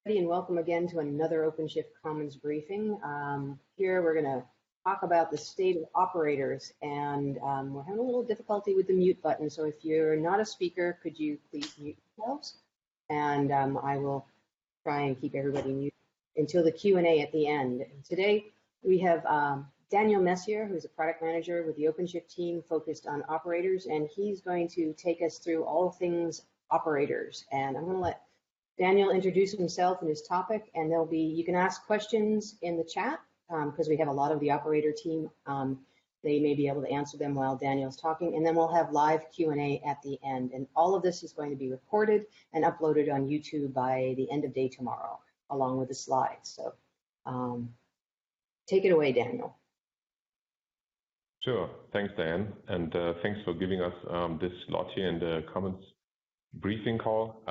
And welcome again to another OpenShift Commons briefing. Here we're going to talk about the state of operators, and we're having a little difficulty with the mute button, so if you're not a speaker, could you please mute yourselves? And I will try and keep everybody muted until the Q&A at the end. And today we have Daniel Messier, who's a product manager with the OpenShift team focused on operators, and he's going to take us through all things operators. And I'm going to let Daniel introduce himself and his topic, and you can ask questions in the chat because we have a lot of the operator team. They may be able to answer them while Daniel's talking, and then we'll have live Q&A at the end. And all of this is going to be recorded and uploaded on YouTube by the end of day tomorrow, along with the slides. So take it away, Daniel. Sure. Thanks, Diane. And thanks for giving us this slot here in the Commons briefing call.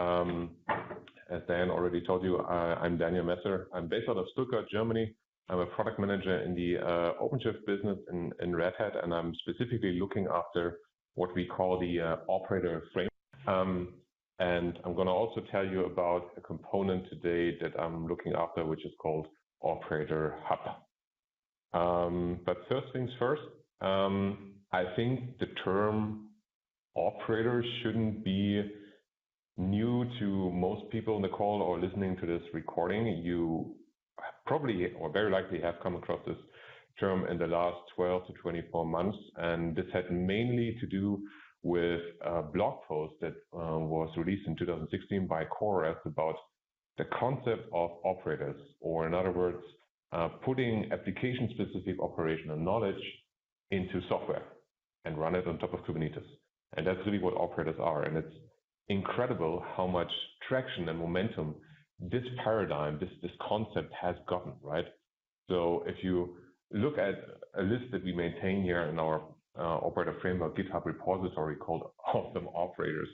As Diane already told you, I'm Daniel Messer. I'm based out of Stuttgart, Germany. I'm a product manager in the OpenShift business in Red Hat, and I'm specifically looking after what we call the operator framework. And I'm going to also tell you about a component today that I'm looking after, which is called Operator Hub. But first things first, I think the term operator shouldn't be new to most people on the call or listening to this recording. You probably or very likely have come across this term in the last 12 to 24 months, and this had mainly to do with a blog post that was released in 2016 by Chorus about the concept of operators, or in other words, putting application-specific operational knowledge into software and run it on top of Kubernetes. And that's really what operators are, and it's incredible how much traction and momentum this paradigm, this concept has gotten, right? So if you look at a list that we maintain here in our operator framework GitHub repository called Awesome Operators,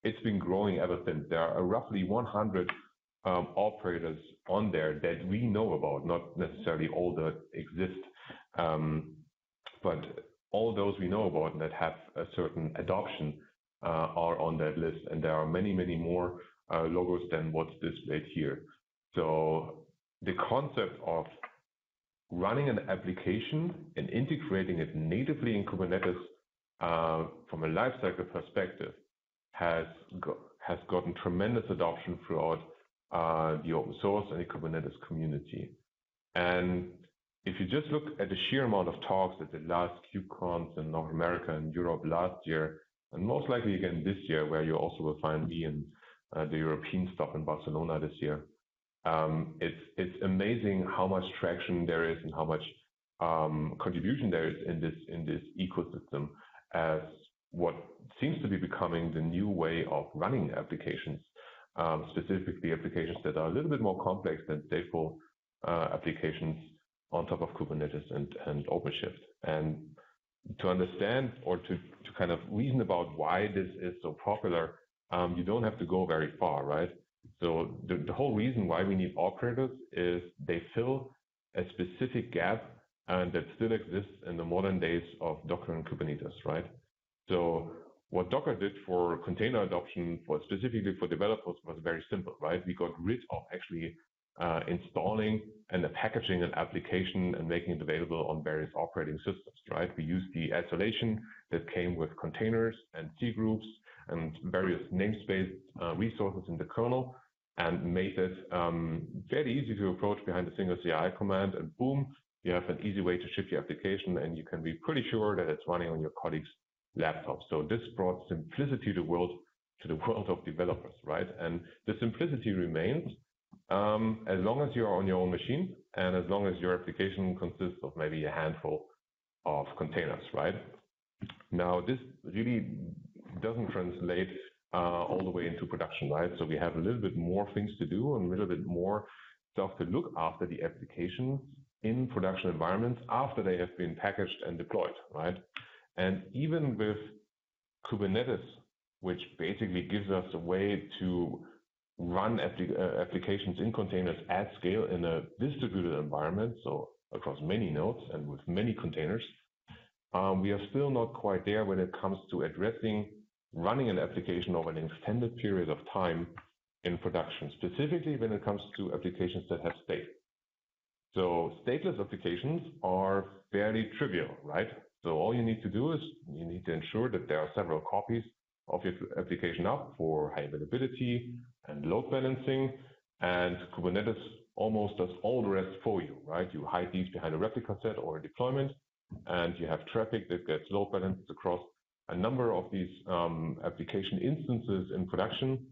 it's been growing ever since. There are roughly 100 operators on there that we know about, not necessarily all that exist, but all those we know about that have a certain adoption are on that list, and there are many, many more logos than what's displayed here. So the concept of running an application and integrating it natively in Kubernetes from a lifecycle perspective has gotten tremendous adoption throughout the open source and the Kubernetes community. And if you just look at the sheer amount of talks at the last KubeCons in North America and Europe last year, and most likely again this year, where you also will find me in the European stop in Barcelona this year. It's amazing how much traction there is and how much contribution there is in this ecosystem as what seems to be becoming the new way of running applications, specifically applications that are a little bit more complex than stateful applications on top of Kubernetes and OpenShift. And to understand or to kind of reason about why this is so popular, you don't have to go very far, right? So the whole reason why we need operators is they fill a specific gap that still exists in the modern days of Docker and Kubernetes, right? So what Docker did for container adoption, specifically for developers, was very simple, right? We got rid of actually installing and packaging an application and making it available on various operating systems, right? We used the isolation that came with containers and C groups and various namespace resources in the kernel, and made it very easy to approach behind a single CI command, and boom, you have an easy way to ship your application, and you can be pretty sure that it's running on your colleague's laptop. So this brought simplicity to the world of developers, right? And the simplicity remains as long as you're on your own machine and as long as your application consists of maybe a handful of containers, right? Now, this really doesn't translate all the way into production, right? So we have a little bit more things to do and a little bit more stuff to look after the applications in production environments after they have been packaged and deployed, right? And even with Kubernetes, which basically gives us a way to run applications in containers at scale in a distributed environment, so across many nodes and with many containers, we are still not quite there when it comes to addressing running an application over an extended period of time in production, specifically when it comes to applications that have state. So stateless applications are fairly trivial, right? So all you need to do is you need to ensure that there are several copies of your application up for high availability and load balancing, and Kubernetes almost does all the rest for you, right? You hide these behind a replica set or a deployment, and you have traffic that gets load balanced across a number of these application instances in production,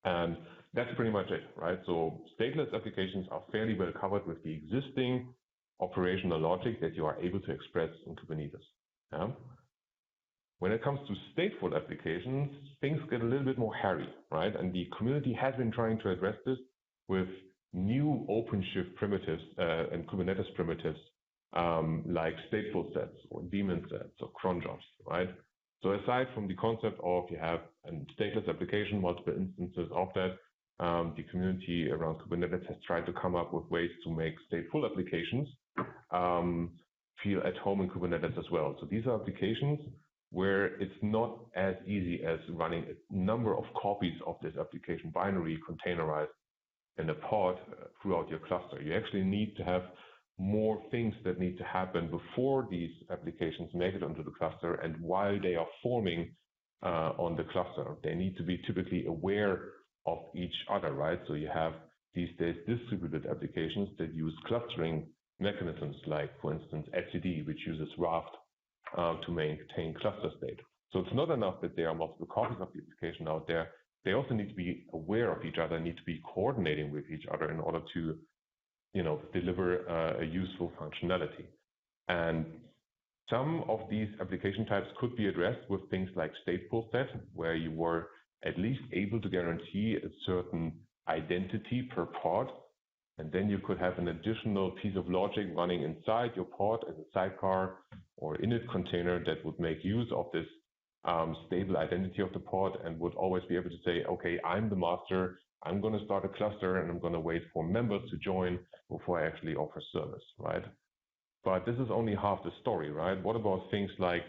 and that's pretty much it, right? So stateless applications are fairly well covered with the existing operational logic that you are able to express in Kubernetes. Yeah? When it comes to stateful applications, things get a little bit more hairy, right? And the community has been trying to address this with new OpenShift primitives and Kubernetes primitives like stateful sets or daemon sets or cron jobs, right? So aside from the concept of you have a stateless application, multiple instances of that, the community around Kubernetes has tried to come up with ways to make stateful applications feel at home in Kubernetes as well. So these are applications where it's not as easy as running a number of copies of this application binary containerized in a pod throughout your cluster. You actually need to have more things that need to happen before these applications make it onto the cluster and while they are forming on the cluster. They need to be typically aware of each other, right? So you have these days distributed applications that use clustering mechanisms like, for instance, etcd, which uses Raft to maintain cluster state. So it's not enough that there are multiple copies of the application out there. They also need to be aware of each other, need to be coordinating with each other in order to, deliver a useful functionality. And some of these application types could be addressed with things like stateful set, where you were at least able to guarantee a certain identity per pod. And then you could have an additional piece of logic running inside your pod as a sidecar or init container that would make use of this stable identity of the pod and would always be able to say, okay, I'm the master, I'm going to start a cluster and I'm going to wait for members to join before I actually offer service, right? But this is only half the story, right? What about things like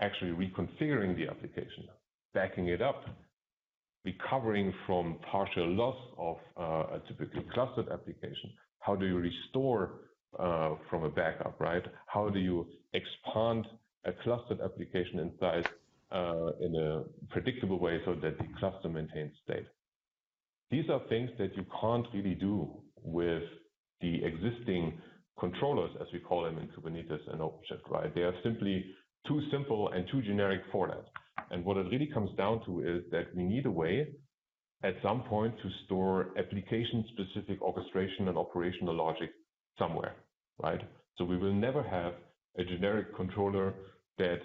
actually reconfiguring the application, backing it up, recovering from partial loss of a typically clustered application? How do you restore from a backup, right? How do you expand a clustered application in size in a predictable way so that the cluster maintains state? These are things that you can't really do with the existing controllers, as we call them in Kubernetes and OpenShift, right? They are simply too simple and too generic for that. And what it really comes down to is that we need a way at some point to store application-specific orchestration and operational logic somewhere, right? So we will never have a generic controller that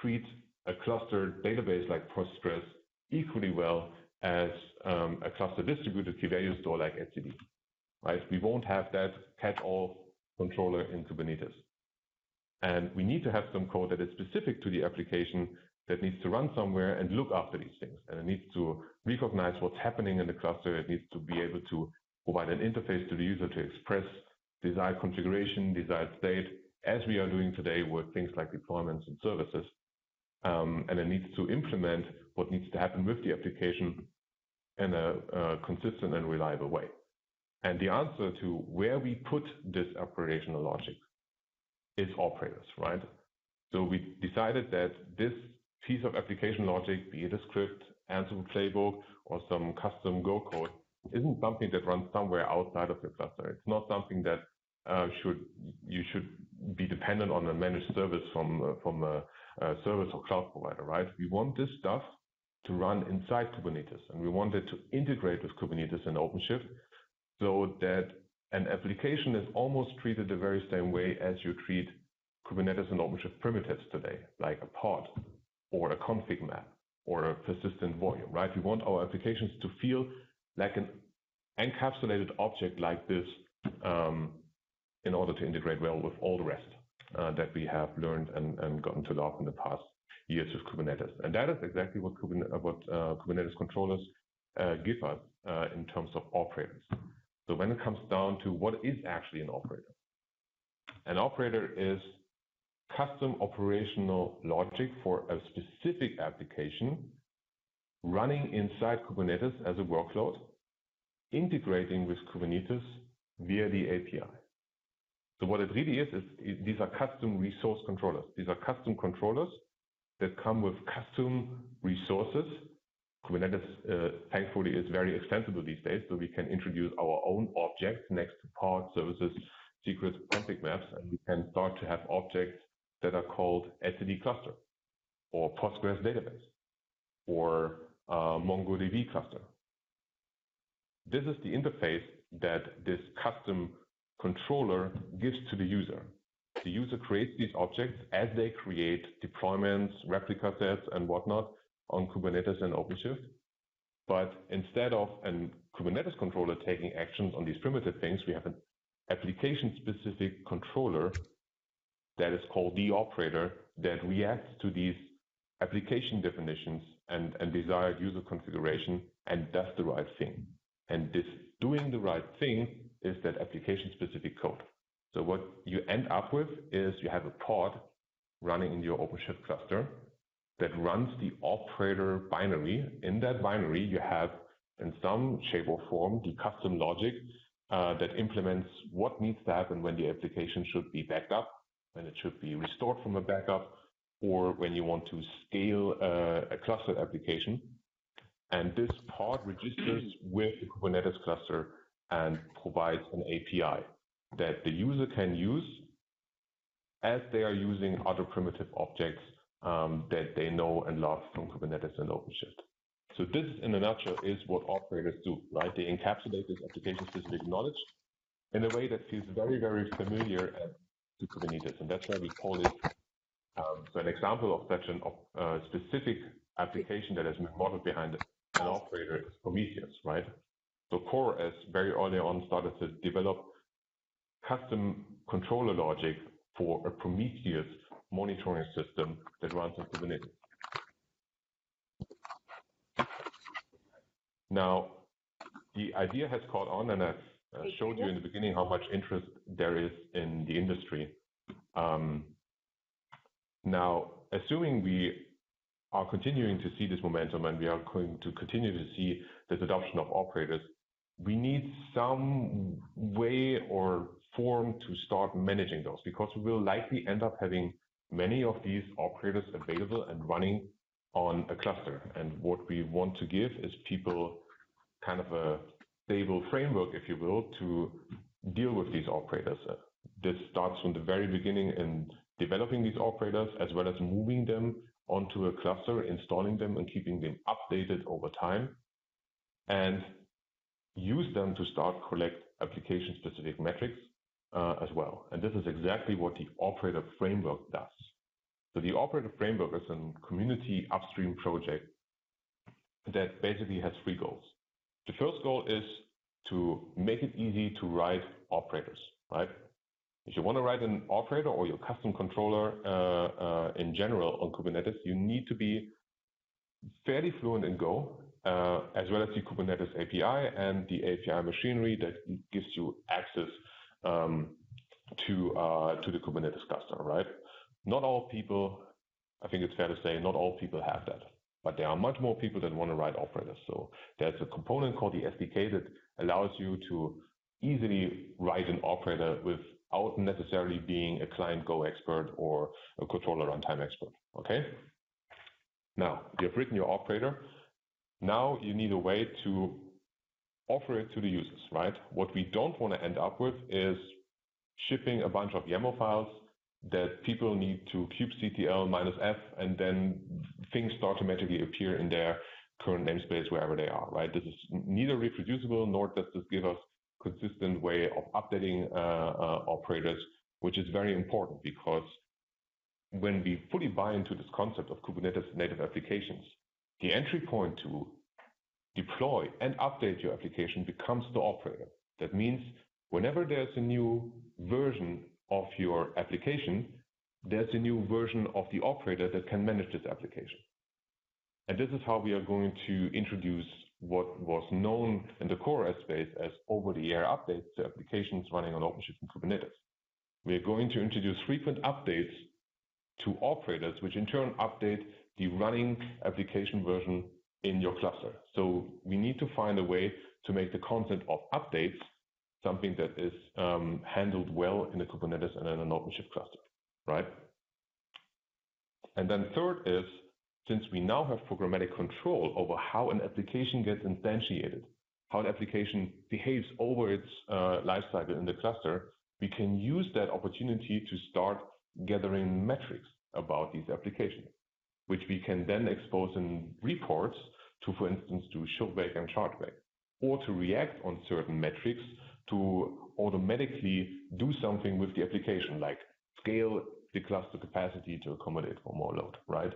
treats a clustered database like Postgres equally well as a cluster distributed key value store like etcd, right? We won't have that catch-all controller in Kubernetes. And we need to have some code that is specific to the application that needs to run somewhere and look after these things. And it needs to recognize what's happening in the cluster. It needs to be able to provide an interface to the user to express desired configuration, desired state, as we are doing today with things like deployments and services. And it needs to implement what needs to happen with the application in a consistent and reliable way. And the answer to where we put this operational logic is operators, right? So we decided that this piece of application logic, be it a script, Ansible playbook, or some custom Go code, isn't something that runs somewhere outside of your cluster. It's not something that you should be dependent on a managed service from a service or cloud provider, right? We want this stuff to run inside Kubernetes, and we want it to integrate with Kubernetes and OpenShift so that an application is almost treated the very same way as you treat Kubernetes and OpenShift primitives today, like a pod or a config map or a persistent volume, right? We want our applications to feel like an encapsulated object like this in order to integrate well with all the rest that we have learned and gotten to love in the past years with Kubernetes. And that is exactly what Kubernetes controllers give us in terms of operators. So when it comes down to what is actually an operator is custom operational logic for a specific application running inside Kubernetes as a workload, integrating with Kubernetes via the API. So what it really is these are custom resource controllers. These are custom controllers that come with custom resources. Kubernetes, thankfully, is very extensible these days, so we can introduce our own objects next to pod, services, secrets, config maps, and we can start to have objects that are called etcd cluster, or Postgres database, or MongoDB cluster. This is the interface that this custom controller gives to the user. The user creates these objects as they create deployments, replica sets, and whatnot on Kubernetes and OpenShift. But instead of a Kubernetes controller taking actions on these primitive things, we have an application-specific controller that is called the operator that reacts to these application definitions and desired user configuration and does the right thing. And this doing the right thing is that application-specific code. So what you end up with is you have a pod running in your OpenShift cluster that runs the operator binary. In that binary, you have, in some shape or form, the custom logic that implements what needs to happen when the application should be backed up, when it should be restored from a backup, or when you want to scale a cluster application. And this pod registers with the Kubernetes cluster and provides an API that the user can use as they are using other primitive objects that they know and love from Kubernetes and OpenShift. So this, in a nutshell, is what operators do, right? They encapsulate this application-specific knowledge in a way that feels very, very familiar to Kubernetes, and that's why we call it. So an example of such a specific application that has been modeled behind an operator is Prometheus, right? So CoreOS very early on started to develop custom controller logic for a Prometheus monitoring system that runs on Kubernetes. Now, the idea has caught on, and I've showed you in the beginning how much interest there is in the industry. Now, assuming we are continuing to see this momentum and we are going to continue to see this adoption of operators, we need some way or form to start managing those, because we will likely end up having many of these operators available and running on a cluster. And what we want to give is people kind of a stable framework, if you will, to deal with these operators. This starts from the very beginning in developing these operators, as well as moving them onto a cluster, installing them and keeping them updated over time, and use them to start collect application-specific metrics as well. And this is exactly what the operator framework does. So the operator framework is a community upstream project that basically has three goals. The first goal is to make it easy to write operators, right? If you want to write an operator or your custom controller in general on Kubernetes, you need to be fairly fluent in Go, as well as the Kubernetes API and the API machinery that gives you access to the Kubernetes cluster, right? Not all people, I think it's fair to say, not all people have that, but there are much more people that want to write operators. So there's a component called the SDK that allows you to easily write an operator without necessarily being a client Go expert or a controller runtime expert, okay? Now, you've written your operator. Now you need a way to offer it to the users, right? What we don't want to end up with is shipping a bunch of YAML files that people need to kubectl -f, and then things start to magically appear in their current namespace wherever they are, right? This is neither reproducible, nor does this give us consistent way of updating operators, which is very important, because when we fully buy into this concept of Kubernetes native applications, the entry point to deploy and update your application becomes the operator. That means whenever there's a new version of your application, there's a new version of the operator that can manage this application. And this is how we are going to introduce what was known in the CoreOS space as over-the-air updates to applications running on OpenShift and Kubernetes. We are going to introduce frequent updates to operators, which in turn update the running application version in your cluster. So we need to find a way to make the concept of updates something that is handled well in a Kubernetes and in an OpenShift cluster, right? And then third is, since we now have programmatic control over how an application gets instantiated, how an application behaves over its lifecycle in the cluster, we can use that opportunity to start gathering metrics about these applications, which we can then expose in reports to, for instance, do showback and chargeback, or to react on certain metrics to automatically do something with the application, like scale the cluster capacity to accommodate for more load, right?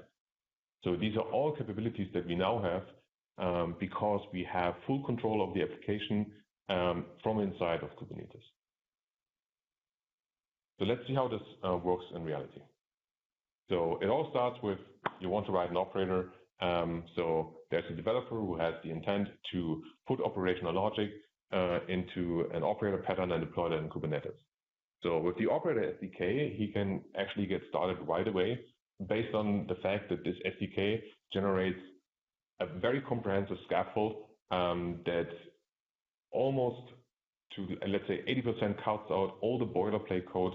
So these are all capabilities that we now have because we have full control of the application from inside of Kubernetes. So let's see how this works in reality. So it all starts with, you want to write an operator. So there's a developer who has the intent to put operational logic into an operator pattern and deploy that in Kubernetes. So with the operator SDK, he can actually get started right away based on the fact that this SDK generates a very comprehensive scaffold that almost to, let's say, 80% cuts out all the boilerplate code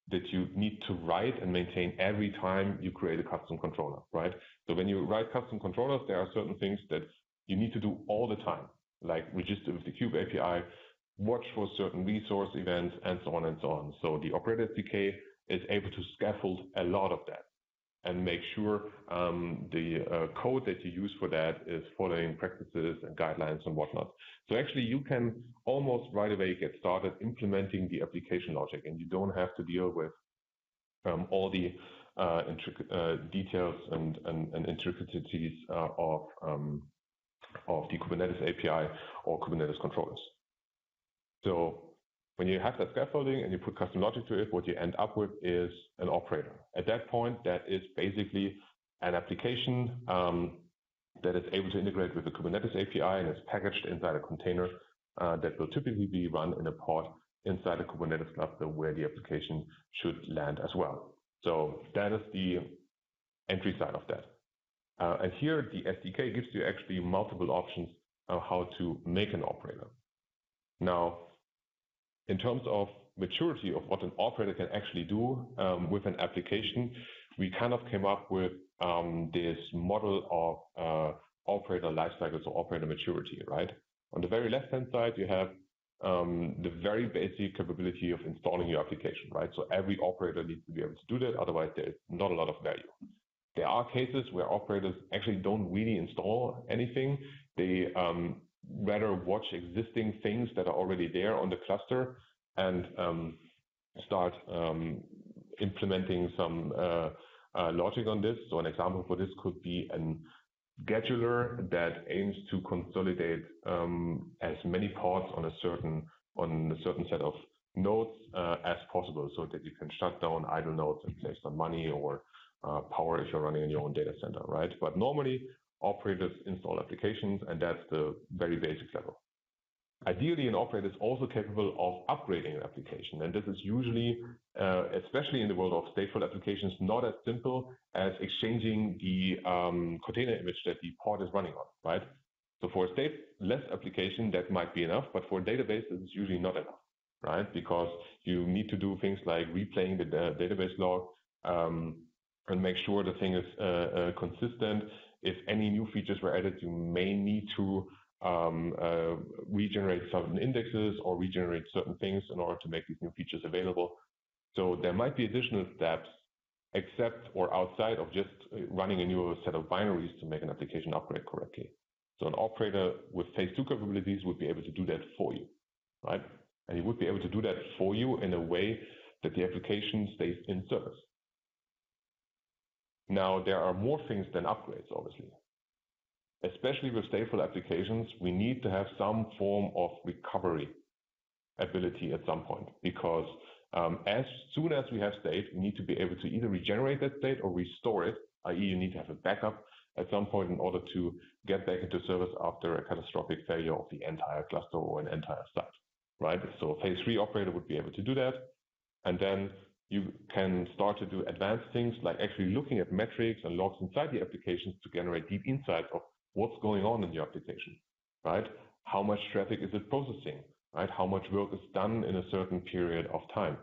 that you need to write and maintain every time you create a custom controller, right? So when you write custom controllers, there are certain things that you need to do all the time, like register with the Kube API, watch for certain resource events, and so on and so on. So the operator SDK is able to scaffold a lot of that and make sure the code that you use for that is following practices and guidelines and whatnot. So actually, you can almost right away get started implementing the application logic, and you don't have to deal with all the details and intricacies of the Kubernetes API or Kubernetes controllers. So when you have that scaffolding and you put custom logic to it, what you end up with is an operator. At that point, that is basically an application that is able to integrate with the Kubernetes API and is packaged inside a container that will typically be run in a pod inside a Kubernetes cluster where the application should land as well. So that is the entry side of that. And here, the SDK gives you actually multiple options on how to make an operator. Now, in terms of maturity of what an operator can actually do with an application, we kind of came up with this model of operator lifecycle, so operator maturity, right? On the very left-hand side, you have the very basic capability of installing your application, right? So every operator needs to be able to do that, otherwise there is not a lot of value. There are cases where operators actually don't really install anything. They rather watch existing things that are already there on the cluster and start implementing some logic on this. So an example for this could be a scheduler that aims to consolidate as many pods on a certain set of nodes as possible, so that you can shut down idle nodes and save some money or power if you're running in your own data center, right? But normally, operators install applications, and that's the very basic level. Ideally, an operator is also capable of upgrading an application, and this is usually, especially in the world of stateful applications, not as simple as exchanging the container image that the pod is running on, right? So for a stateless application, that might be enough, but for a database, it's usually not enough, right? Because you need to do things like replaying the database log and make sure the thing is consistent. If any new features were added, you may need to regenerate certain indexes or regenerate certain things in order to make these new features available. So there might be additional steps except or outside of just running a new set of binaries to make an application upgrade correctly. So an operator with phase 2 capabilities would be able to do that for you, right? And he would be able to do that for you in a way that the application stays in service. Now, there are more things than upgrades, obviously. Especially with stateful applications, we need to have some form of recovery ability at some point, because as soon as we have state, we need to be able to either regenerate that state or restore it, i.e. you need to have a backup at some point in order to get back into service after a catastrophic failure of the entire cluster or an entire site, right? So phase 3 operator would be able to do that. And then you can start to do advanced things like actually looking at metrics and logs inside the applications to generate deep insights of what's going on in your application, right? How much traffic is it processing, right? How much work is done in a certain period of time?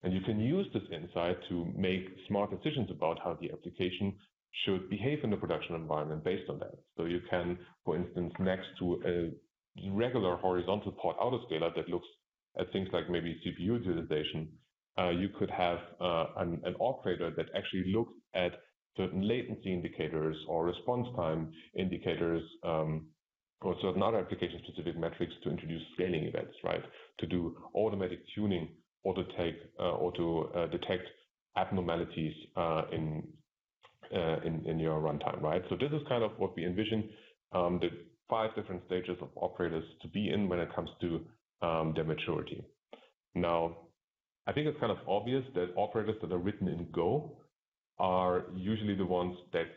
And you can use this insight to make smart decisions about how the application should behave in the production environment based on that. So you can, for instance, next to a regular horizontal port autoscaler that looks at things like maybe CPU utilization, you could have an operator that actually looks at certain latency indicators or response time indicators or certain other application-specific metrics to introduce scaling events, right? To do automatic tuning or to detect abnormalities in your runtime, right? So this is kind of what we envision the 5 different stages of operators to be in when it comes to their maturity. Now, I think it's kind of obvious that operators that are written in Go are usually the ones that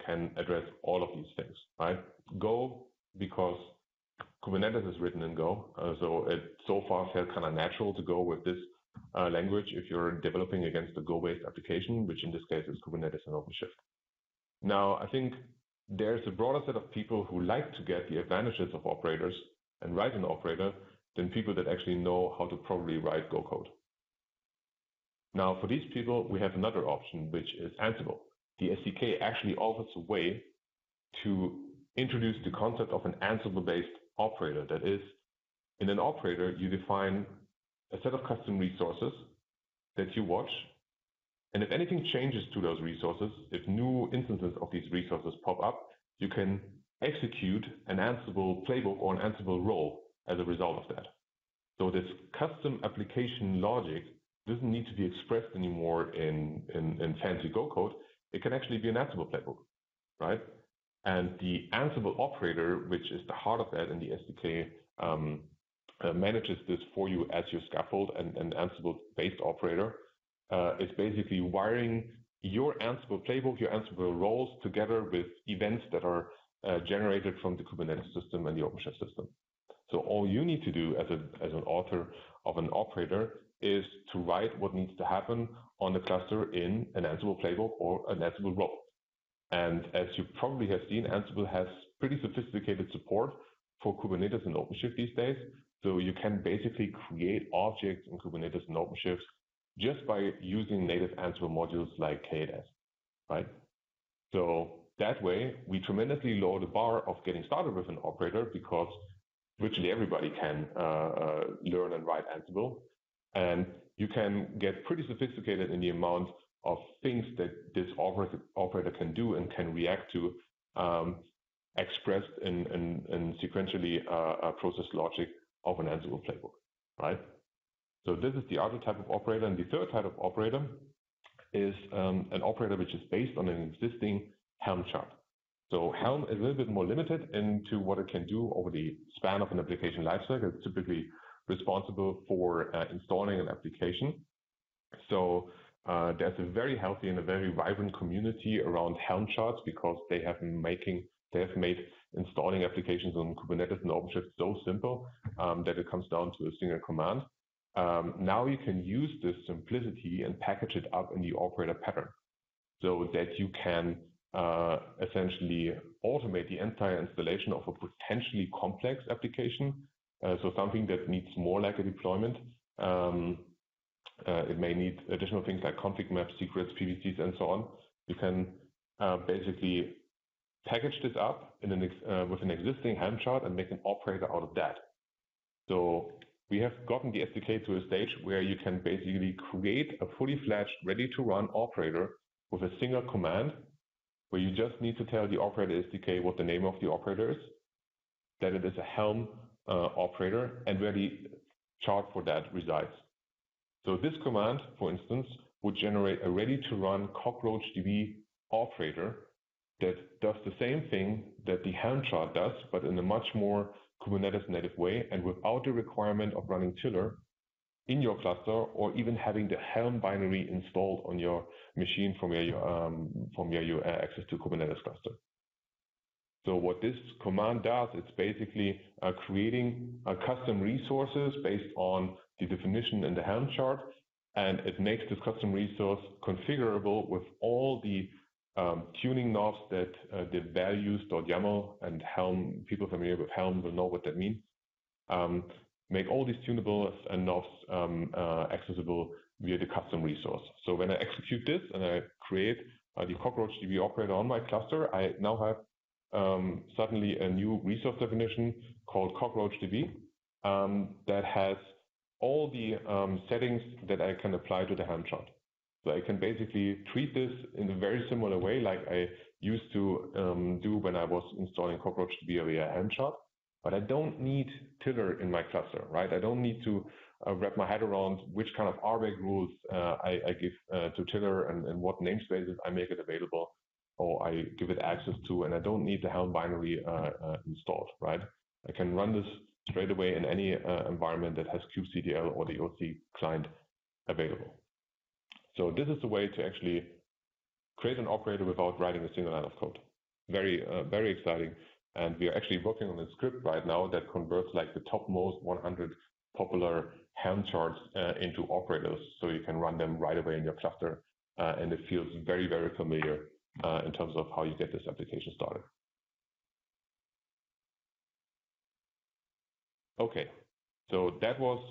can address all of these things, right? Go, because Kubernetes is written in Go, so it so far felt kind of natural to go with this language if you're developing against a Go-based application, which in this case is Kubernetes and OpenShift. Now, I think there's a broader set of people who like to get the advantages of operators and write an operator than people that actually know how to properly write Go code. Now, for these people, we have another option, which is Ansible. The SDK actually offers a way to introduce the concept of an Ansible-based operator. That is, in an operator, you define a set of custom resources that you watch, and if anything changes to those resources, if new instances of these resources pop up, you can execute an Ansible playbook or an Ansible role as a result of that. So this custom application logic doesn't need to be expressed anymore in fancy Go code. It can actually be an Ansible playbook, right? And the Ansible operator, which is the heart of that in the SDK, manages this for you as your scaffold and an Ansible-based operator. Is basically wiring your Ansible playbook, your Ansible roles together with events that are generated from the Kubernetes system and the OpenShift system. So all you need to do as an author of an operator is to write what needs to happen on the cluster in an Ansible playbook or an Ansible role. And as you probably have seen, Ansible has pretty sophisticated support for Kubernetes and OpenShift these days. So you can basically create objects in Kubernetes and OpenShift just by using native Ansible modules like K8s, right? So that way, we tremendously lower the bar of getting started with an operator because virtually everybody can learn and write Ansible. And you can get pretty sophisticated in the amount of things that this operator can do and can react to expressed in sequentially processed logic of an Ansible playbook, right? So this is the other type of operator. And the third type of operator is an operator which is based on an existing Helm chart. So Helm is a little bit more limited into what it can do over the span of an application lifecycle. It's typically responsible for installing an application. So there's a very healthy and a very vibrant community around Helm charts because they have made installing applications on Kubernetes and OpenShift so simple that it comes down to a single command. Now you can use this simplicity and package it up in the operator pattern so that you can essentially automate the entire installation of a potentially complex application. So something that needs more like a deployment. It may need additional things like config maps, secrets, PVCs, and so on. You can basically package this up with an existing Helm chart and make an operator out of that. So we have gotten the SDK to a stage where you can basically create a fully fledged, ready-to-run operator with a single command, where you just need to tell the operator SDK what the name of the operator is, that it is a Helm operator, and where the chart for that resides. So this command, for instance, would generate a ready-to-run CockroachDB operator that does the same thing that the Helm chart does, but in a much more Kubernetes native way and without the requirement of running Tiller in your cluster or even having the Helm binary installed on your machine from where you access to Kubernetes cluster. So what this command does, it's basically creating custom resources based on the definition in the Helm chart, and it makes this custom resource configurable with all the tuning knobs that the values.yaml and Helm, people familiar with Helm will know what that means. Make all these tunables and knobs accessible via the custom resource. So when I execute this and I create the CockroachDB operator on my cluster, I now have suddenly a new resource definition called CockroachDB that has all the settings that I can apply to the Helm chart. So I can basically treat this in a very similar way like I used to do when I was installing CockroachDB via Helm chart. But I don't need tiller in my cluster, right? I don't need to wrap my head around which kind of RBAC rules I give to tiller and what namespaces I make it available or I give it access to, and I don't need the Helm binary installed, right? I can run this straight away in any environment that has kubectl or the OC client available. So this is the way to actually create an operator without writing a single line of code. Very, very exciting. And we are actually working on a script right now that converts like the topmost 100 popular Helm charts into operators. So you can run them right away in your cluster. And it feels very, very familiar in terms of how you get this application started. Okay, so that was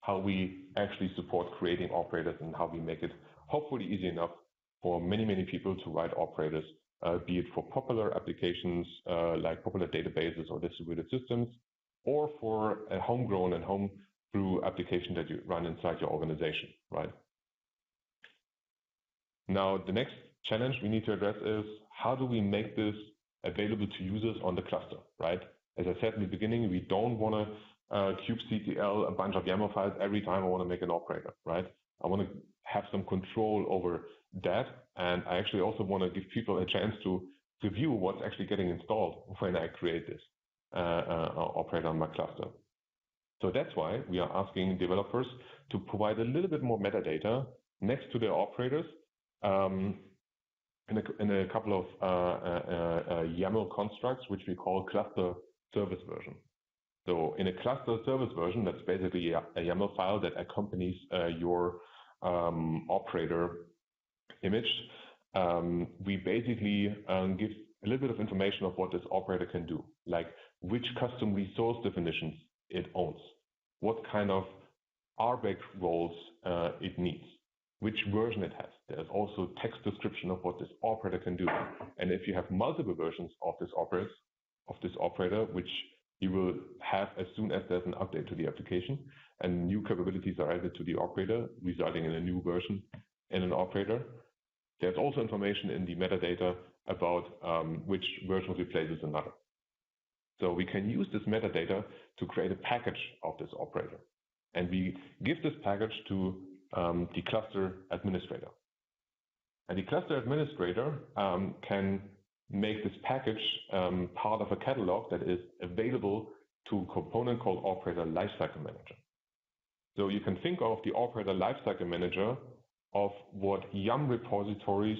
how we actually support creating operators and how we make it hopefully easy enough for many, many people to write operators, be it for popular applications like popular databases or distributed systems, or for a homegrown and home-brew application that you run inside your organization, right? Now, the next challenge we need to address is how do we make this available to users on the cluster, right? As I said in the beginning, we don't want to kubectl a bunch of YAML files every time I want to make an operator, right? I want to have some control over that, and I actually also want to give people a chance to view what's actually getting installed when I create this operator on my cluster. So that's why we are asking developers to provide a little bit more metadata next to their operators in a couple of YAML constructs, which we call cluster service version. So in a cluster service version, that's basically a YAML file that accompanies your operator image. We basically give a little bit of information of what this operator can do, like which custom resource definitions it owns, what kind of RBAC roles it needs, which version it has. There's also text description of what this operator can do. And if you have multiple versions of this operator, which you will have as soon as there's an update to the application and new capabilities are added to the operator, resulting in a new version in an operator. There's also information in the metadata about which version replaces another. So we can use this metadata to create a package of this operator. And we give this package to the cluster administrator. And the cluster administrator can make this package part of a catalog that is available to a component called Operator Lifecycle Manager. So you can think of the Operator Lifecycle Manager of what YAM repositories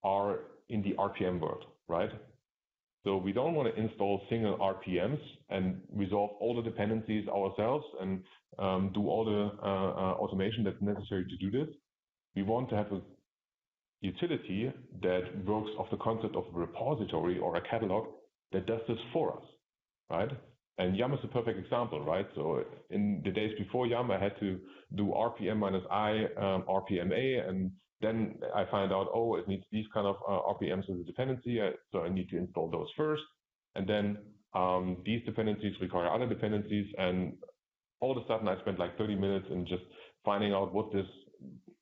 are in the RPM world, right? So we don't want to install single RPMs and resolve all the dependencies ourselves and do all the automation that's necessary to do this. We want to have a utility that works off the concept of a repository or a catalog that does this for us, right? And YAM is a perfect example, right? So in the days before YAM, I had to do RPM-I, RPM-A, and then I find out, oh, it needs these kind of RPMs as a dependency, so I need to install those first. And then these dependencies require other dependencies, and all of a sudden I spent like 30 minutes in just finding out what this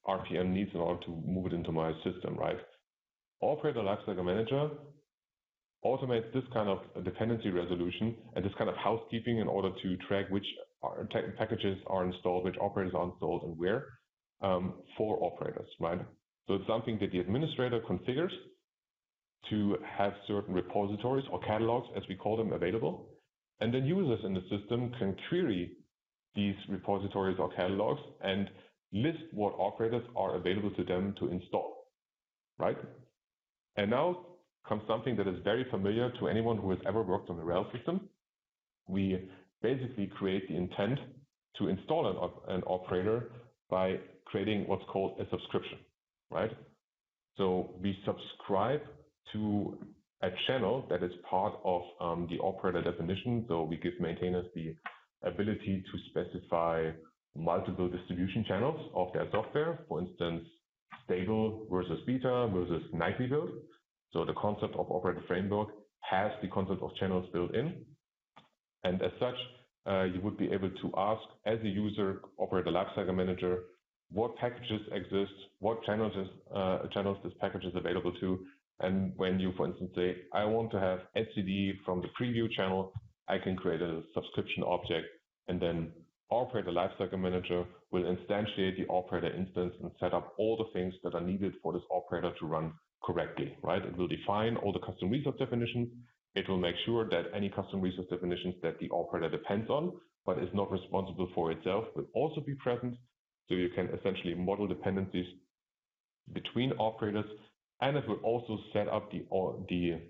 RPM needs in order to move it into my system, right? Operator Lifecycle Manager automates this kind of dependency resolution and this kind of housekeeping in order to track which packages are installed, which operators are installed, and where for operators, right? So it's something that the administrator configures to have certain repositories or catalogs, as we call them, available. And then users in the system can query these repositories or catalogs and list what operators are available to them to install, right? And now comes something that is very familiar to anyone who has ever worked on a Rails system. We basically create the intent to install an operator by creating what's called a subscription, right? So we subscribe to a channel that is part of the operator definition. So we give maintainers the ability to specify multiple distribution channels of their software, for instance, stable versus beta versus nightly build. So the concept of operator framework has the concept of channels built in. And as such, you would be able to ask as a user, operator lifecycle manager, what packages exist, what channels this package is available to. And when you, for instance, say, I want to have etcd from the preview channel, I can create a subscription object, and then operator lifecycle manager will instantiate the operator instance and set up all the things that are needed for this operator to run correctly, right? It will define all the custom resource definitions. It will make sure that any custom resource definitions that the operator depends on, but is not responsible for itself, will also be present. So you can essentially model dependencies between operators, and it will also set up the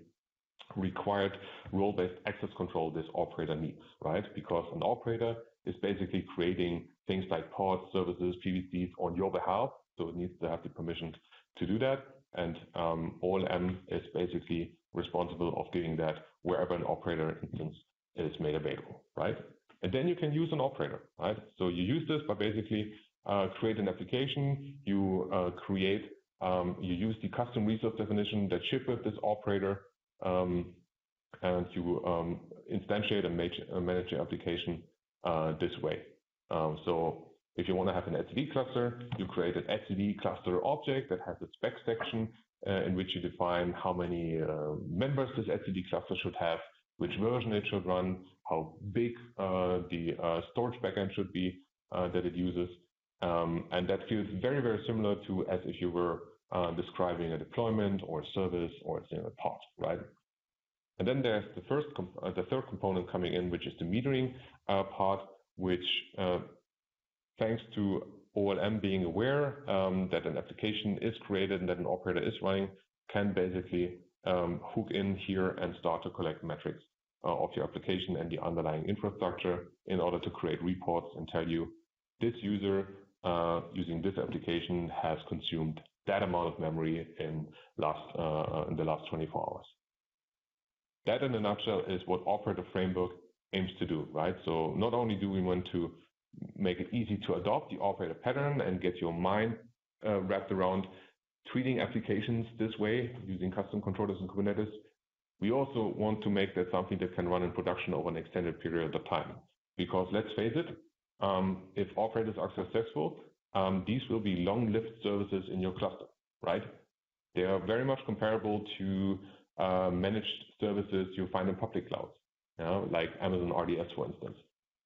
required role-based access control this operator needs, right? Because an operator is basically creating things like pods, services, PVCs on your behalf. So it needs to have the permission to do that. And OLM is basically responsible of giving that wherever an operator instance is made available, right? And then you can use an operator, right? So you use this by basically create an application, you you use the custom resource definition that ship with this operator, and you instantiate and manage your application this way. So if you want to have an etcd cluster, you create an etcd cluster object that has a spec section in which you define how many members this etcd cluster should have, which version it should run, how big the storage backend should be that it uses. And that feels very, very similar to as if you were describing a deployment or a service or a pod, right? And then there's the third component coming in, which is the metering part, which thanks to OLM being aware that an application is created and that an operator is running, can basically hook in here and start to collect metrics of your application and the underlying infrastructure in order to create reports and tell you this user using this application has consumed that amount of memory in the last 24 hours. That in a nutshell is what operator framework aims to do, right? So not only do we want to make it easy to adopt the operator pattern and get your mind wrapped around treating applications this way using custom controllers and Kubernetes, we also want to make that something that can run in production over an extended period of time. Because let's face it, if operators are successful, these will be long-lived services in your cluster, right? They are very much comparable to managed services you find in public clouds, like Amazon RDS, for instance.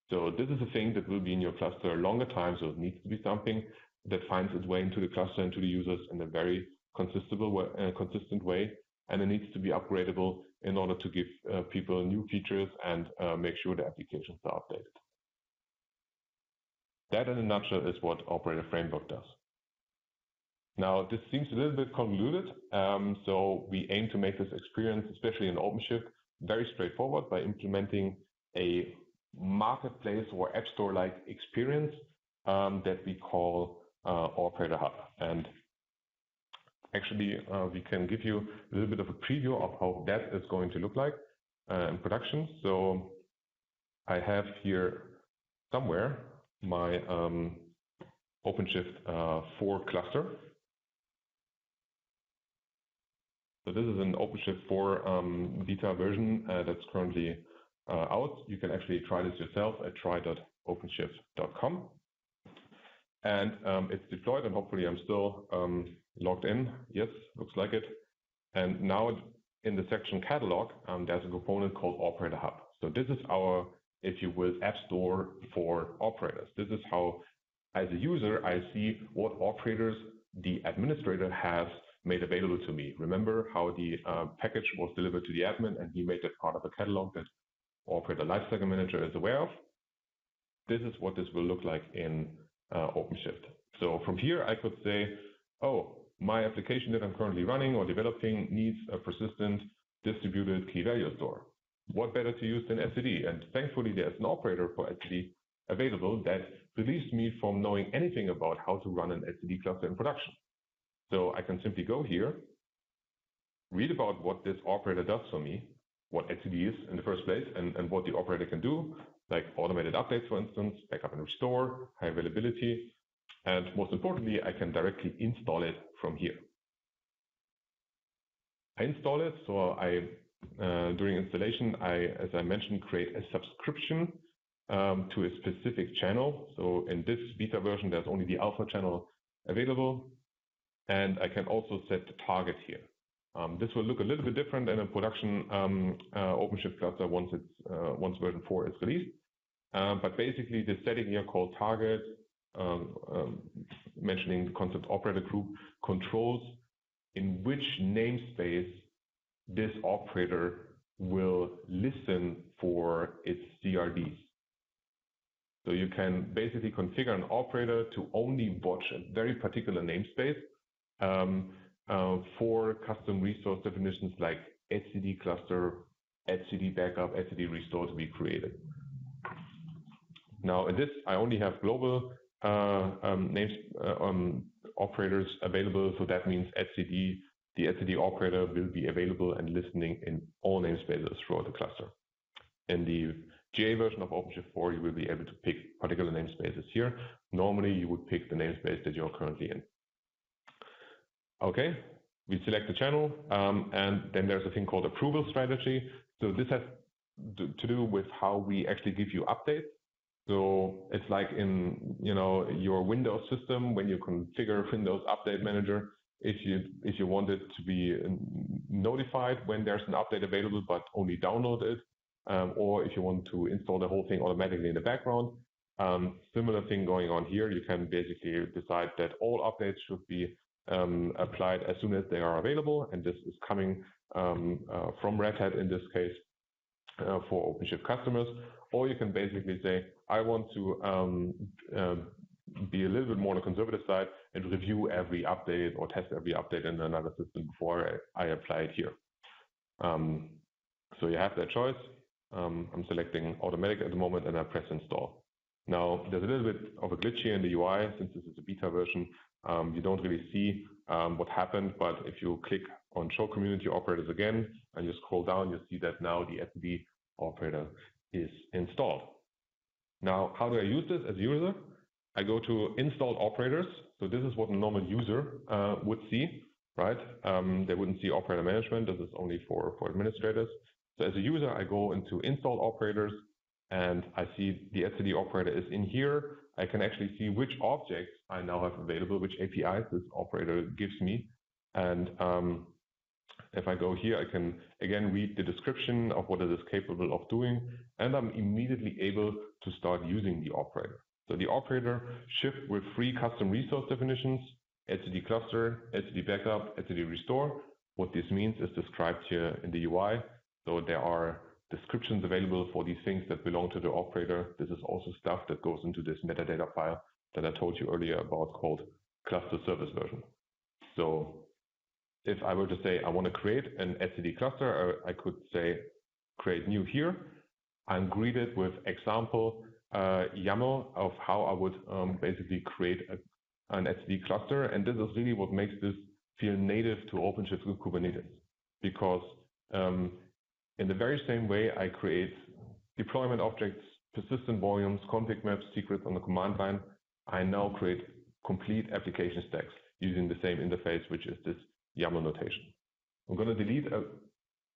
So this is a thing that will be in your cluster a longer time, so it needs to be something that finds its way into the cluster and to the users in a very consistent way, and it needs to be upgradable in order to give people new features and make sure the applications are updated. That in a nutshell is what operator framework does. Now, this seems a little bit convoluted, so we aim to make this experience, especially in OpenShift, very straightforward by implementing a marketplace or app store-like experience that we call Operator Hub. And actually, we can give you a little bit of a preview of how that is going to look like in production. So I have here somewhere my OpenShift 4 cluster. So this is an OpenShift 4 beta version that's currently out. You can actually try this yourself at try.openshift.com. And it's deployed, and hopefully I'm still logged in. Yes, looks like it. And now in the section catalog, there's a component called Operator Hub. So this is our, if you will, app store for operators. This is how, as a user, I see what operators the administrator has made available to me. Remember how the package was delivered to the admin and he made that part of a catalog that Operator Lifecycle Manager is aware of? This is what this will look like in OpenShift. So from here, I could say, oh, my application that I'm currently running or developing needs a persistent distributed key value store. What better to use than etcd? And thankfully, there's an operator for etcd available that relieves me from knowing anything about how to run an etcd cluster in production. So I can simply go here, read about what this operator does for me, what etcd is in the first place, and what the operator can do, like automated updates, for instance, backup and restore, high availability, and most importantly, I can directly install it from here. I install it, so during installation, as I mentioned, create a subscription to a specific channel. So in this beta version, there's only the alpha channel available, and I can also set the target here. This will look a little bit different in a production OpenShift cluster once version 4 is released. But basically, the setting here called target, mentioning the concept operator group, controls in which namespace this operator will listen for its CRDs. So you can basically configure an operator to only watch a very particular namespace for custom resource definitions like etcd cluster, etcd backup, etcd restore to be created. Now in this, I only have global operators available, so that means etcd, the etcd operator will be available and listening in all namespaces throughout the cluster. In the GA version of OpenShift 4, you will be able to pick particular namespaces here. Normally, you would pick the namespace that you're currently in. Okay, we select the channel, and then there's a thing called approval strategy. So this has to do with how we actually give you updates. So it's like in your Windows system when you configure Windows Update Manager. If you want it to be notified when there's an update available, but only download it, or if you want to install the whole thing automatically in the background. Similar thing going on here. You can basically decide that all updates should be applied as soon as they are available, and this is coming from Red Hat in this case for OpenShift customers. Or you can basically say, I want to be a little bit more on the conservative side and review every update or test every update in another system before I apply it here. So you have that choice. I'm selecting automatic at the moment and I press install. Now there's a little bit of a glitch here in the UI since this is a beta version. You don't really see what happened, but if you click on show community operators again and you scroll down, you see that now the etcd operator is installed. Now, how do I use this as a user? I go to installed operators. So this is what a normal user would see, right? They wouldn't see operator management. This is only for administrators. So as a user, I go into installed operators and I see the etcd operator is in here. I can actually see which objects I now have available, which APIs this operator gives me. And if I go here, I can again read the description of what it is capable of doing, and I'm immediately able to start using the operator. So the operator ships with 3 custom resource definitions: etcd cluster, etcd backup, etcd restore. What this means is described here in the UI. So there are descriptions available for these things that belong to the operator. This is also stuff that goes into this metadata file that I told you earlier about called cluster service version. So if I were to say I want to create an etcd cluster, I could say create new here. I'm greeted with example YAML of how I would basically create an etcd cluster. And this is really what makes this feel native to OpenShift with Kubernetes. Because in the very same way I create deployment objects, persistent volumes, config maps, secrets on the command line, I now create complete application stacks using the same interface, which is this YAML notation. I'm going to delete a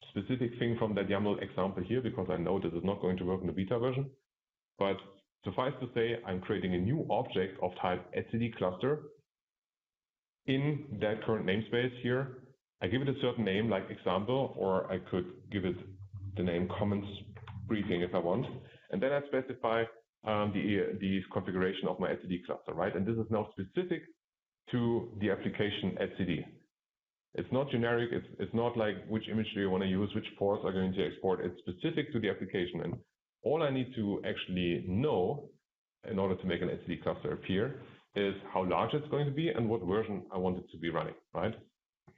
specific thing from that YAML example here because I know this is not going to work in the beta version. But suffice to say, I'm creating a new object of type etcd cluster in that current namespace here. I give it a certain name like example, or I could give it the name comments briefing if I want. And then I specify the configuration of my etcd cluster, right? And this is now specific to the application etcd. It's not generic. It's not like which image do you want to use, which ports are going to export. It's specific to the application. And all I need to actually know in order to make an etcd cluster appear is how large it's going to be and what version I want it to be running, right?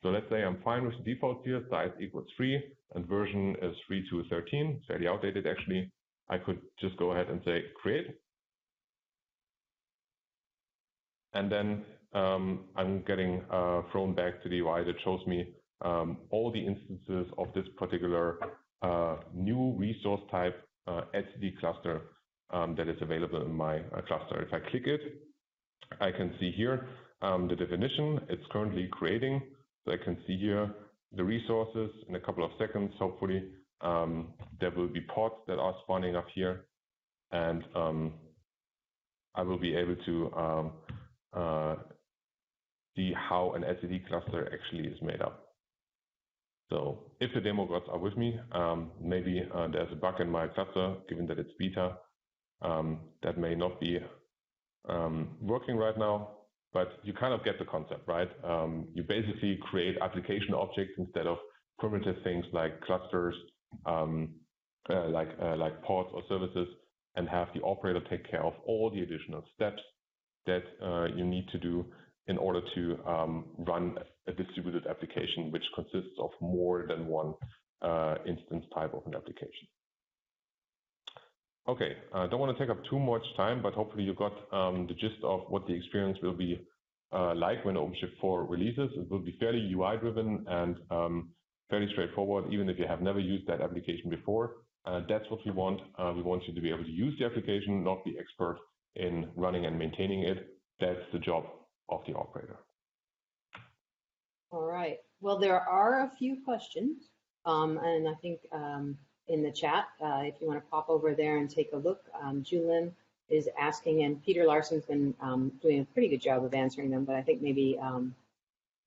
So let's say I'm fine with the default here, size equals 3, and version is 3.2.13. It's fairly outdated, actually. I could just go ahead and say create. And then I'm getting thrown back to the UI that shows me all the instances of this particular new resource type etcd cluster that is available in my cluster. If I click it, I can see here the definition it's currently creating. So I can see here the resources in a couple of seconds, hopefully. There will be pods that are spawning up here, and I will be able to see how an etcd cluster actually is made up. So if the demo gods are with me, maybe there's a bug in my cluster, given that it's beta, that may not be working right now, but you kind of get the concept, right? You basically create application objects instead of primitive things like clusters, like pods or services, and have the operator take care of all the additional steps that you need to do in order to run a distributed application, which consists of more than one instance type of an application. Okay, I don't want to take up too much time, but hopefully you got the gist of what the experience will be like when OpenShift 4 releases. It will be fairly UI-driven and fairly straightforward, even if you have never used that application before. That's what we want. We want you to be able to use the application, not be expert in running and maintaining it. That's the job of the operator. All right. Well, there are a few questions, and I think in the chat, if you want to pop over there and take a look, Julin is asking, and Peter Larson's been doing a pretty good job of answering them, but I think maybe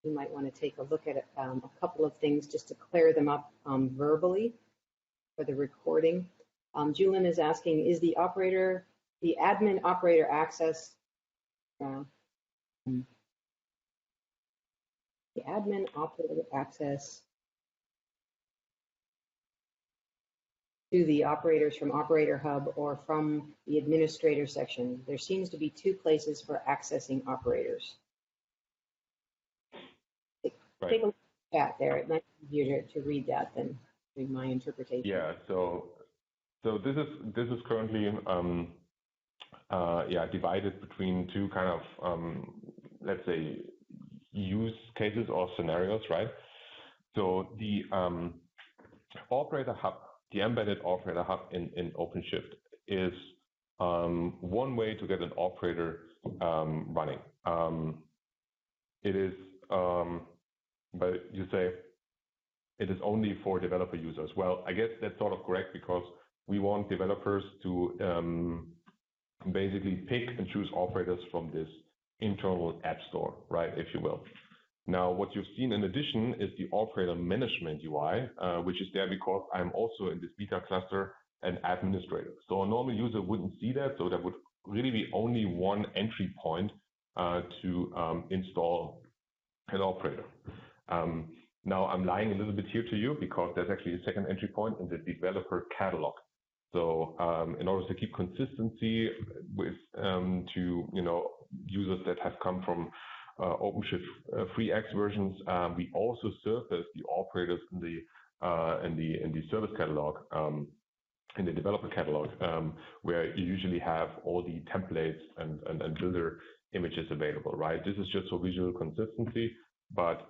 you might want to take a look at a couple of things just to clear them up verbally for the recording. Julin is asking, is the admin operator access, the admin operator access to the operators from Operator Hub or from the administrator section? There seems to be two places for accessing operators. Right. Take a look at that there. It might be easier to read that than read my interpretation. Yeah. So this is currently divided between two kind of let's say use cases or scenarios, right? So the operator hub, the embedded operator hub in OpenShift is one way to get an operator running. It is, but you say it is only for developer users. Well, I guess that's sort of correct, because we want developers to basically pick and choose operators from this internal app store, right, if you will. Now, what you've seen in addition is the operator management UI, which is there because I'm also in this beta cluster an administrator. So a normal user wouldn't see that. So there would really be only one entry point to install an operator. Now, I'm lying a little bit here to you because there's actually a second entry point in the developer catalog. So in order to keep consistency with to users that have come from OpenShift 3x versions, we also surface the operators in the service catalog, in the developer catalog, where you usually have all the templates and builder images available, right? This is just for visual consistency, but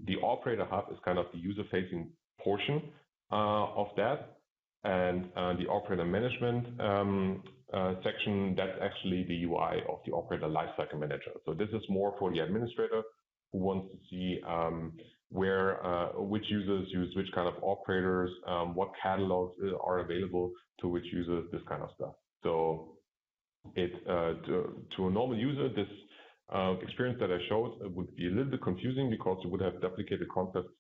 the operator hub is kind of the user-facing portion of that. And the operator management section, that's actually the UI of the operator lifecycle manager. So this is more for the administrator who wants to see which users use which kind of operators, what catalogs are available to which users, this kind of stuff. So to a normal user, this experience that I showed would be a little bit confusing because you would have duplicated concepts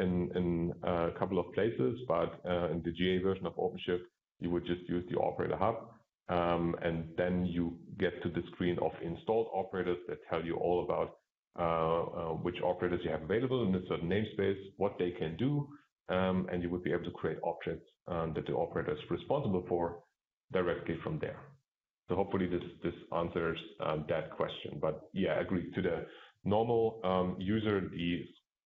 in a couple of places, but in the GA version of OpenShift, you would just use the operator hub, and then you get to the screen of installed operators that tell you all about which operators you have available in a certain namespace, what they can do, and you would be able to create objects that the operator is responsible for directly from there. So hopefully this answers that question. But yeah, I agree. To the normal user, the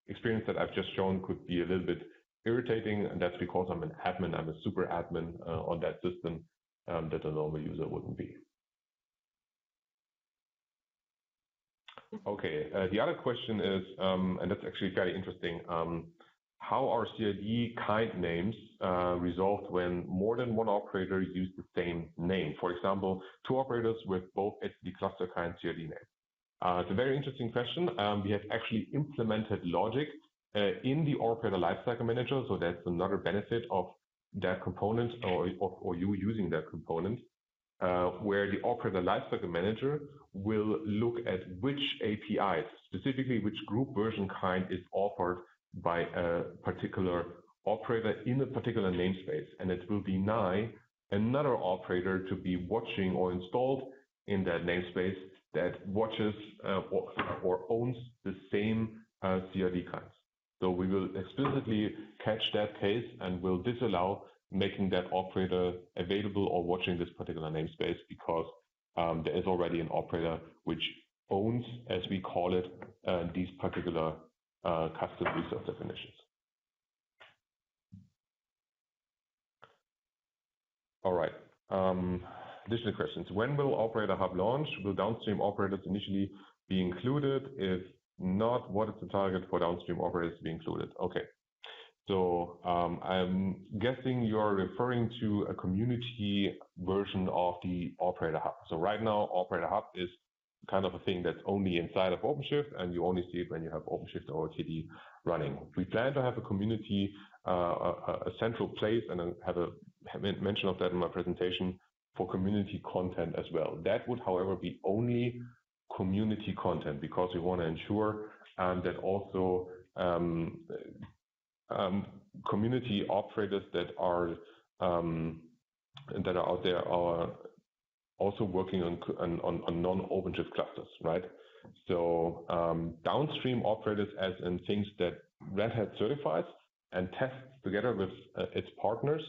experience that I've just shown could be a little bit irritating, and that's because I'm an admin. I'm a super admin on that system that a normal user wouldn't be. Okay, the other question is, and that's actually very interesting, how are CID kind names resolved when more than one operator use the same name? For example, two operators with both etcd cluster kind CID name. It's a very interesting question. We have actually implemented logic in the operator lifecycle manager, so that's another benefit of that component or you using that component, where the operator lifecycle manager will look at which APIs, specifically which group version kind is offered by a particular operator in a particular namespace, and it will deny another operator to be watching or installed in that namespace that watches or owns the same CRD kinds. So we will explicitly catch that case and will disallow making that operator available or watching this particular namespace because there is already an operator which owns, as we call it, these particular custom resource definitions. All right. Additional questions. When will Operator Hub launch? Will downstream operators initially be included? If not, what is the target for downstream operators to be included? Okay. So I'm guessing you're referring to a community version of the Operator Hub. So right now, Operator Hub is kind of a thing that's only inside of OpenShift, and you only see it when you have OpenShift or OTD running. We plan to have a community, a central place, and I have a mention of that in my presentation for community content as well. That would, however, be only community content because we want to ensure that also community operators that are out there are also working on non-OpenShift clusters, right? So downstream operators, as in things that Red Hat certifies and tests together with its partners,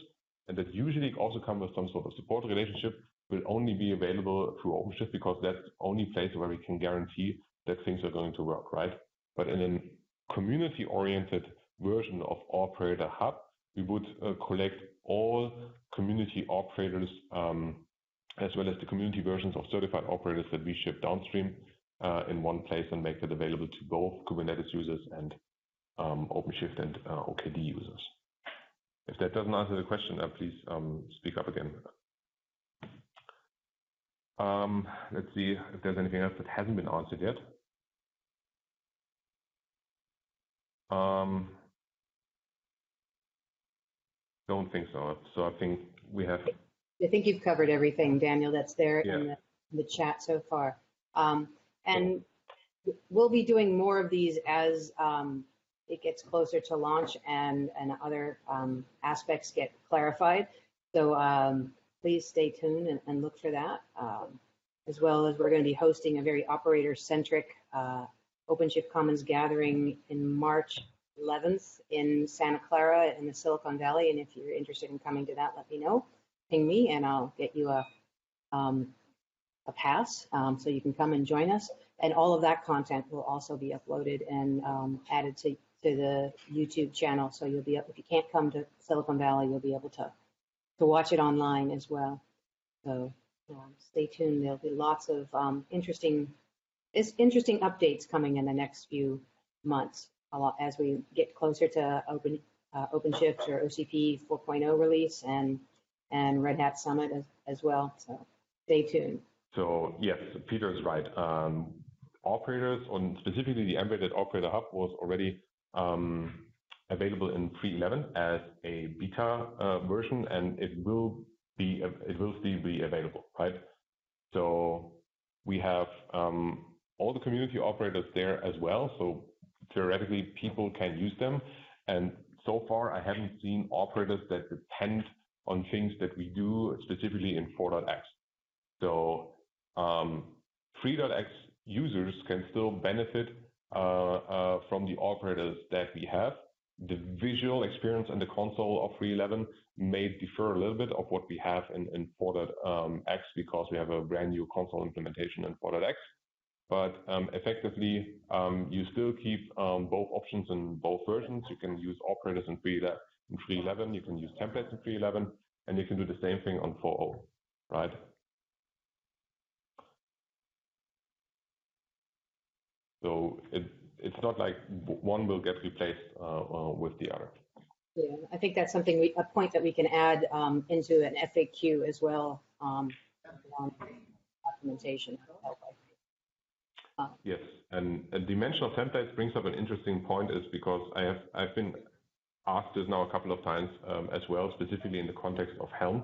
and that usually also come with some sort of support relationship, will only be available through OpenShift because that's the only place where we can guarantee that things are going to work, right? But in a community-oriented version of Operator Hub, we would collect all community operators as well as the community versions of certified operators that we ship downstream in one place and make it available to both Kubernetes users and OpenShift and OKD users. If that doesn't answer the question, please speak up again. Let's see if there's anything else that hasn't been answered yet. Don't think so. So I think we have. I think you've covered everything, Daniel, that's there in the chat so far. And we'll be doing more of these as it gets closer to launch and other aspects get clarified. So please stay tuned and look for that. As well as we're going to be hosting a very operator-centric OpenShift Commons gathering in March 11th in Santa Clara in the Silicon Valley. And if you're interested in coming to that, let me know. Ping me and I'll get you a pass so you can come and join us. And all of that content will also be uploaded and added to the YouTube channel. So you'll be, if you can't come to Silicon Valley, you'll be able to watch it online as well. So stay tuned. There'll be lots of interesting updates coming in the next few months as we get closer to OpenShift or OCP 4.0 release and Red Hat Summit as well. So stay tuned. So yes, Peter is right. Operators, on specifically the embedded Operator Hub, was already available in 3.11 as a beta version, and it will still be available, right? So we have all the community operators there as well. So theoretically, people can use them. And so far, I haven't seen operators that depend on things that we do specifically in 4.x. So 3.x users can still benefit from the operators that we have. The visual experience in the console of 3.11 may differ a little bit of what we have in 4.x because we have a brand new console implementation in 4.x. But effectively, you still keep both options in both versions. You can use operators in 3.11, you can use templates in 3.11, and you can do the same thing on 4.0, right? So it's not like one will get replaced with the other. Yeah, I think that's something a point that we can add into an FAQ as well, on documentation. Yes, and dimensional templates brings up an interesting point, is because I've been asked this now a couple of times as well, specifically in the context of Helm,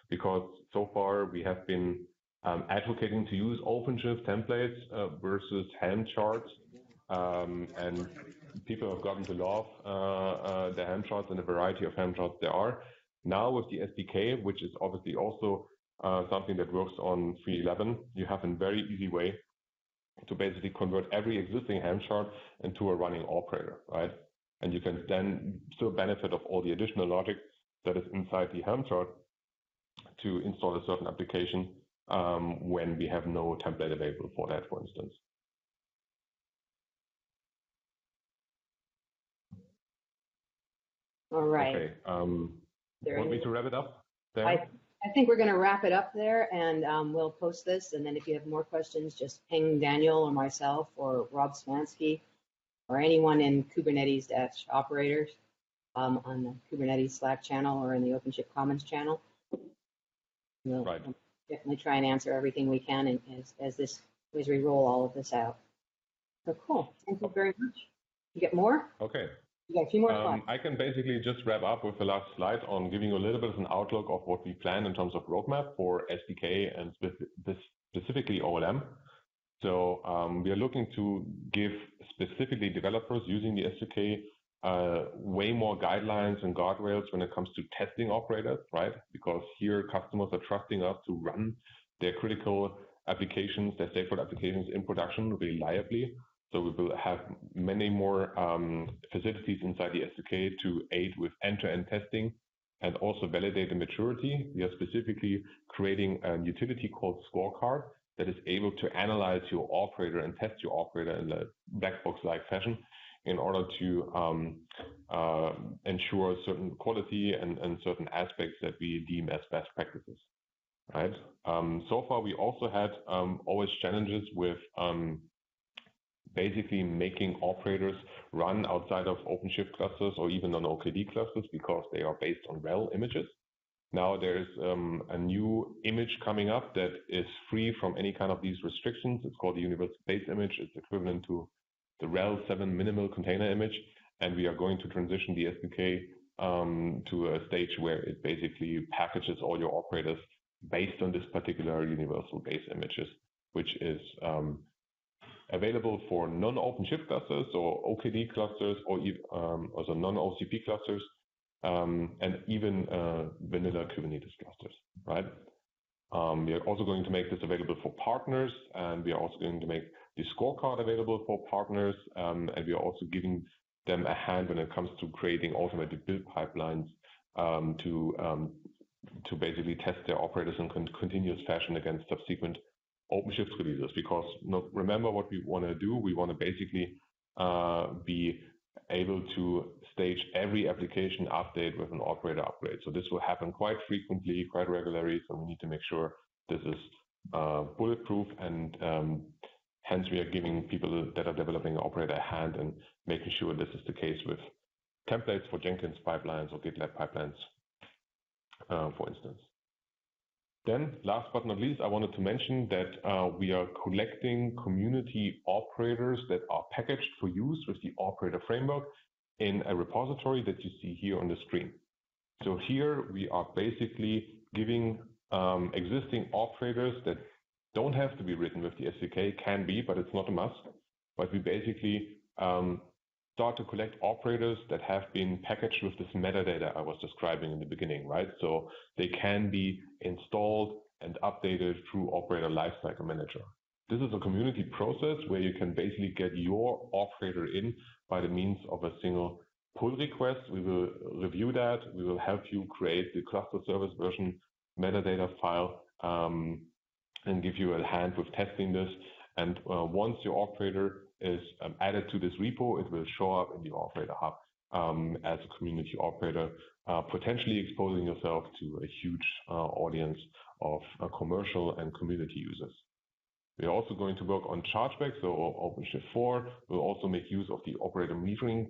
because so far we have been advocating to use OpenShift templates versus Helm charts, and people have gotten to love the Helm charts and the variety of Helm charts there are. Now with the SDK, which is obviously also something that works on 3.11, you have a very easy way to basically convert every existing Helm chart into a running operator, right? And you can then still benefit of all the additional logic that is inside the Helm chart to install a certain application when we have no template available for that, for instance. All right. Okay. Want me to wrap it up? I think we're going to wrap it up there, and we'll post this. And then if you have more questions, just ping Daniel or myself or Rob Smansky or anyone in Kubernetes-operators on the Kubernetes Slack channel or in the OpenShift Commons channel. We'll definitely try and answer everything we can as we roll all of this out. So cool. Thank you very much. You get more? Okay. You got a few more slides. I can basically just wrap up with the last slide on giving you a little bit of an outlook of what we plan in terms of roadmap for SDK and specifically OLM. So we are looking to give specifically developers using the SDK way more guidelines and guardrails when it comes to testing operators, right? Because here customers are trusting us to run their critical applications, their stateful applications in production reliably. So we will have many more facilities inside the SDK to aid with end-to-end testing and also validate the maturity. We are specifically creating a utility called Scorecard that is able to analyze your operator and test your operator in a black box-like fashion in order to ensure certain quality and certain aspects that we deem as best practices, right? So far, we also had always challenges with basically making operators run outside of OpenShift clusters or even on OKD clusters because they are based on RHEL images. Now there's a new image coming up that is free from any kind of these restrictions. It's called the Universal Base Image. It's equivalent to the RHEL 7 minimal container image. And we are going to transition the SDK to a stage where it basically packages all your operators based on this particular Universal Base Images, which is available for non-OpenShift clusters or OKD clusters or also non-OCP clusters and even vanilla Kubernetes clusters, right? We are also going to make this available for partners, and we are also going to make the scorecard available for partners, and we are also giving them a hand when it comes to creating automated build pipelines to basically test their operators in continuous fashion against subsequent OpenShift releases, because remember what we want to do. We want to basically be able to stage every application update with an operator upgrade. So this will happen quite frequently, quite regularly. So we need to make sure this is bulletproof, and hence we are giving people that are developing an operator a hand and making sure this is the case with templates for Jenkins pipelines or GitLab pipelines, for instance. Then, last but not least, I wanted to mention that we are collecting community operators that are packaged for use with the operator framework in a repository that you see here on the screen. So here we are basically giving existing operators that don't have to be written with the SDK, can be, but it's not a must. But we basically start to collect operators that have been packaged with this metadata I was describing in the beginning, right? So they can be installed and updated through Operator Lifecycle Manager. This is a community process where you can basically get your operator in by the means of a single pull request. We will review that. We will help you create the cluster service version metadata file and give you a hand with testing this. And once your operator is added to this repo, it will show up in the Operator Hub as a community operator, potentially exposing yourself to a huge audience of commercial and community users. We're also going to work on chargeback, so OpenShift 4 will also make use of the operator metering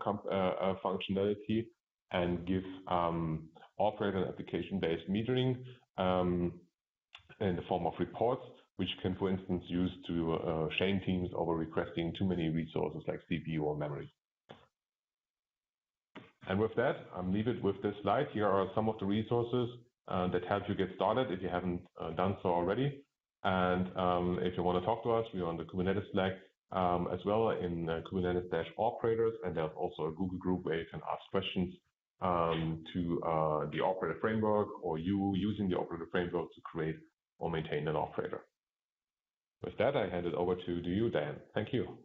functionality and give operator and application-based metering in the form of reports, which can, for instance, use to shame teams over requesting too many resources like CPU or memory. And with that, I'll leave it with this slide. Here are some of the resources that help you get started if you haven't done so already. And if you want to talk to us, we're on the Kubernetes Slack as well in Kubernetes-operators. And there's also a Google group where you can ask questions to the operator framework, or you using the operator framework to create or maintain an operator. With that, I hand it over to you, Diane. Thank you.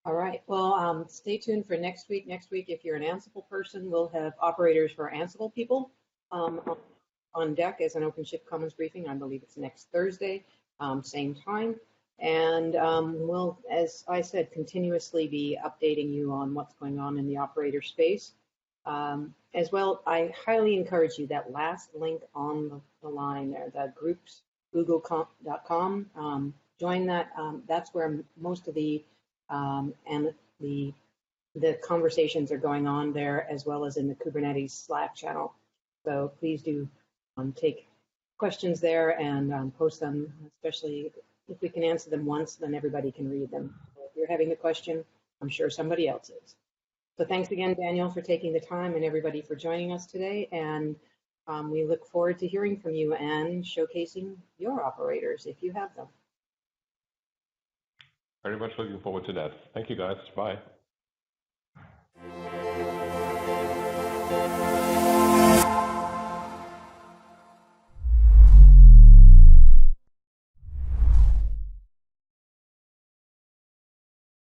All right. Well, stay tuned for next week. Next week, if you're an Ansible person, we'll have operators for Ansible people on deck as an OpenShift Commons briefing. I believe it's next Thursday, same time. And we'll, as I said, continuously be updating you on what's going on in the operator space. As well, I highly encourage you, that last link on the line there, the groups, google.com, join that. That's where most of the and the conversations are going on there, as well as in the Kubernetes Slack channel. So please do take questions there and post them, especially if we can answer them once, then everybody can read them. So if you're having a question, I'm sure somebody else is. So thanks again, Daniel, for taking the time, and everybody for joining us today. And we look forward to hearing from you and showcasing your operators if you have them. Very much looking forward to that. Thank you, guys. Bye.